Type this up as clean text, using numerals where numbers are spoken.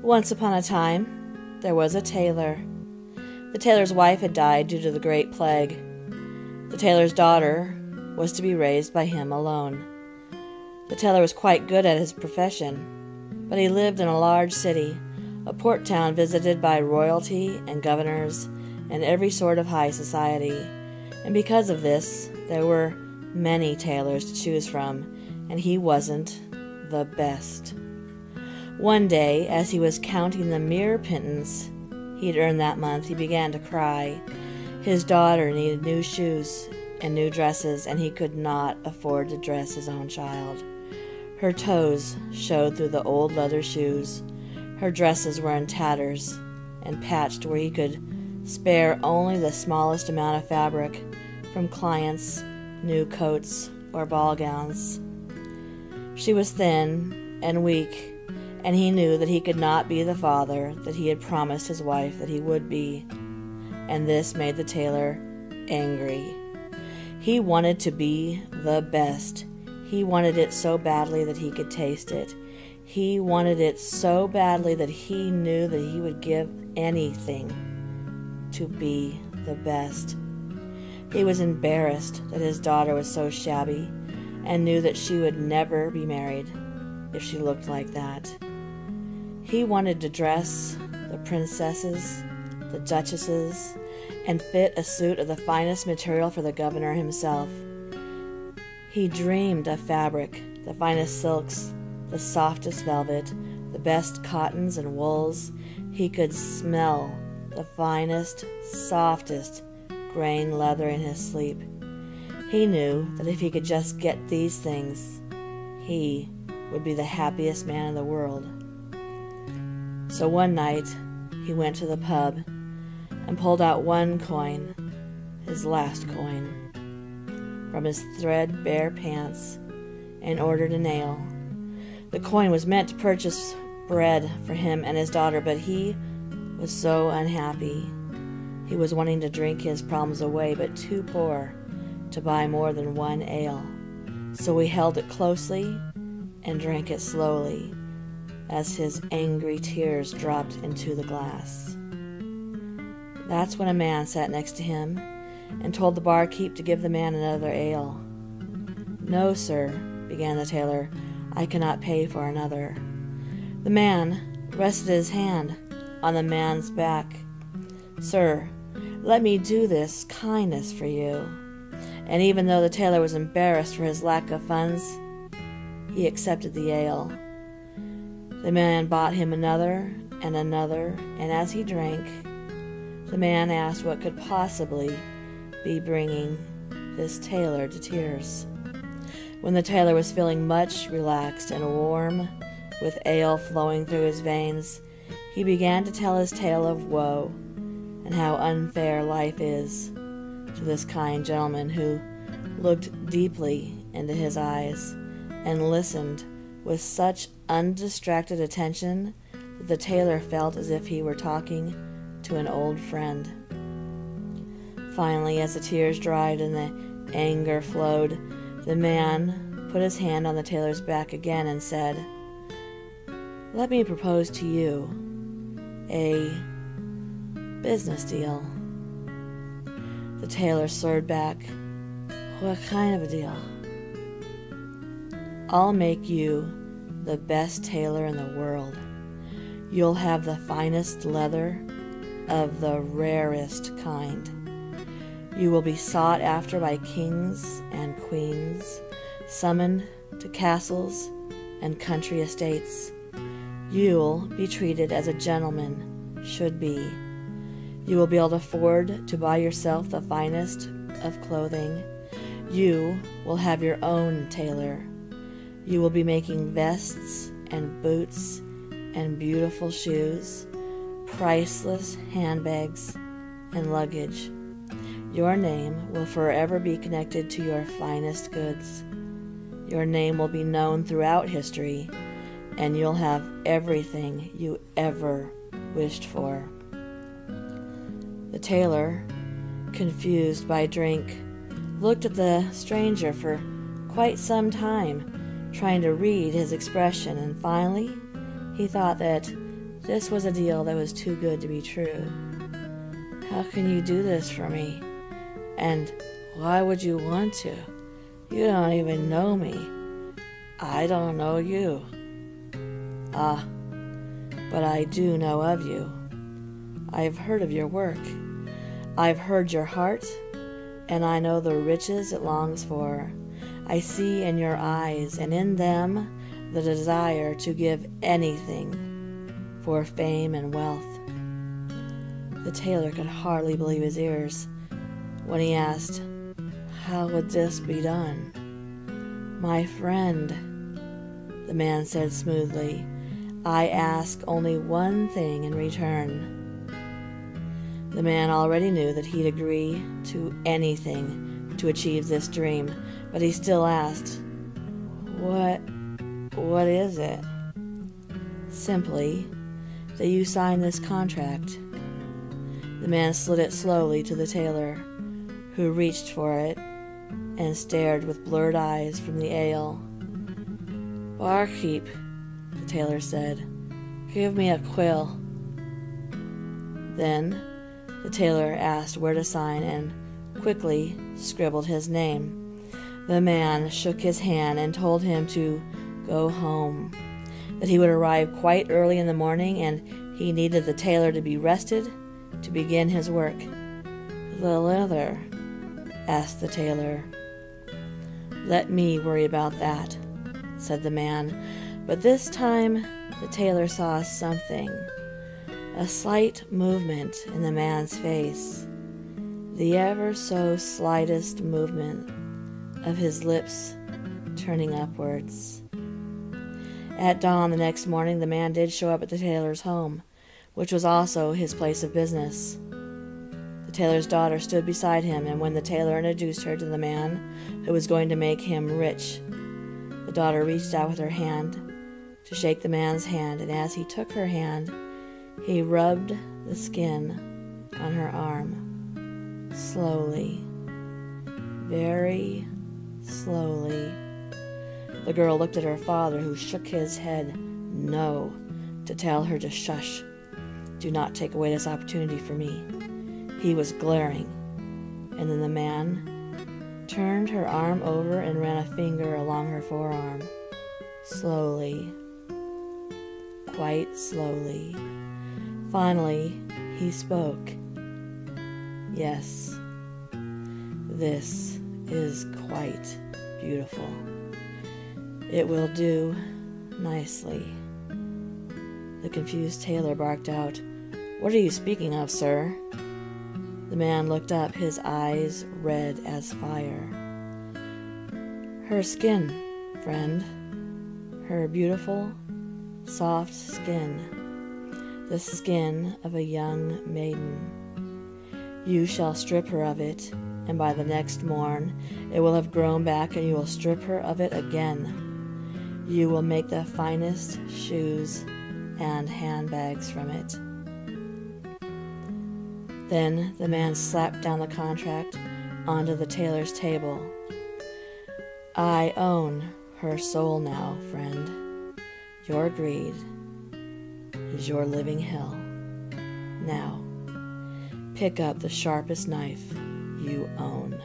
Once upon a time, there was a tailor. The tailor's wife had died due to the Great Plague. The tailor's daughter was to be raised by him alone. The tailor was quite good at his profession, but he lived in a large city, a port town visited by royalty and governors and every sort of high society. And because of this, there were many tailors to choose from, and he wasn't the best. One day, as he was counting the mere pittance he'd earned that month, he began to cry. His daughter needed new shoes and new dresses, and he could not afford to dress his own child. Her toes showed through the old leather shoes. Her dresses were in tatters and patched where he could spare only the smallest amount of fabric from clients' new coats or ball gowns. She was thin and weak, and he knew that he could not be the father that he had promised his wife that he would be, and this made the tailor angry. He wanted to be the best. He wanted it so badly that he could taste it. He wanted it so badly that he knew that he would give anything to be the best. He was embarrassed that his daughter was so shabby and knew that she would never be married if she looked like that. He wanted to dress the princesses, the duchesses, and fit a suit of the finest material for the governor himself. He dreamed of fabric, the finest silks, the softest velvet, the best cottons and wools. He could smell the finest, softest grain leather in his sleep. He knew that if he could just get these things, he would be the happiest man in the world. So one night, he went to the pub and pulled out one coin, his last coin, from his threadbare pants and ordered a nail. The coin was meant to purchase bread for him and his daughter, but he was so unhappy. He was wanting to drink his problems away, but too poor to buy more than one ale. So he held it closely and drank it slowly as his angry tears dropped into the glass. That's when a man sat next to him and told the barkeep to give the man another ale. "No, sir," began the tailor, "I cannot pay for another." The man rested his hand on the man's back. "Sir, let me do this kindness for you." And even though the tailor was embarrassed for his lack of funds, he accepted the ale. The man bought him another, and as he drank, the man asked what could possibly be bringing this tailor to tears. When the tailor was feeling much relaxed and warm, with ale flowing through his veins, he began to tell his tale of woe and how unfair life is to this kind gentleman who looked deeply into his eyes and listened with such undistracted attention that the tailor felt as if he were talking to an old friend. Finally, as the tears dried and the anger flowed, the man put his hand on the tailor's back again and said, "Let me propose to you a business deal." The tailor slurred back, "What kind of a deal?" "I'll make you the best tailor in the world. You'll have the finest leather of the rarest kind. You will be sought after by kings and queens, summoned to castles and country estates. You'll be treated as a gentleman should be. You will be able to afford to buy yourself the finest of clothing. You will have your own tailor. You will be making vests and boots and beautiful shoes, priceless handbags and luggage. Your name will forever be connected to your finest goods. Your name will be known throughout history, and you'll have everything you ever wished for." The tailor, confused by drink, looked at the stranger for quite some time, trying to read his expression, and finally he thought that This was a deal that was too good to be true. "How can you do this for me? And why would you want to? You don't even know me. I don't know you." "Ah, but I do know of you. I've heard of your work. I've heard your heart, and I know the riches it longs for. I see in your eyes, and in them, the desire to give anything for fame and wealth." The tailor could hardly believe his ears when he asked, "How would this be done?" "My friend," the man said smoothly, "I ask only one thing in return." The man already knew that he'd agree to anything to achieve this dream, but he still asked, What is it?" "Simply that you sign this contract." The man slid it slowly to the tailor, who reached for it and stared with blurred eyes from the ale. "Barkeep," the tailor said, "give me a quill." Then the tailor asked where to sign and quickly scribbled his name. The man shook his hand and told him to go home, that he would arrive quite early in the morning, and he needed the tailor to be rested to begin his work. "The leather?" asked the tailor. "Let me worry about that," said the man. But this time the tailor saw something, a slight movement in the man's face, the ever so slightest movement of his lips turning upwards. At dawn the next morning, the man did show up at the tailor's home, which was also his place of business. The tailor's daughter stood beside him, and when the tailor introduced her to the man who was going to make him rich, the daughter reached out with her hand to shake the man's hand, and as he took her hand, he rubbed the skin on her arm, slowly, very slowly. The girl looked at her father, who shook his head no to tell her to shush. "Do not take away this opportunity for me." He was glaring, and then the man turned her arm over and ran a finger along her forearm, slowly, quite slowly. Finally, he spoke. "Yes, this is quite beautiful. It will do nicely." The confused tailor barked out, "What are you speaking of, sir?" The man looked up, his eyes red as fire. "Her skin, friend. Her beautiful, soft skin. The skin of a young maiden. You shall strip her of it, and by the next morn it will have grown back, and you will strip her of it again. You will make the finest shoes and handbags from it." Then the man slapped down the contract onto the tailor's table. "I own her soul now, friend. Your greed is your living hell. Now, pick up the sharpest knife you own."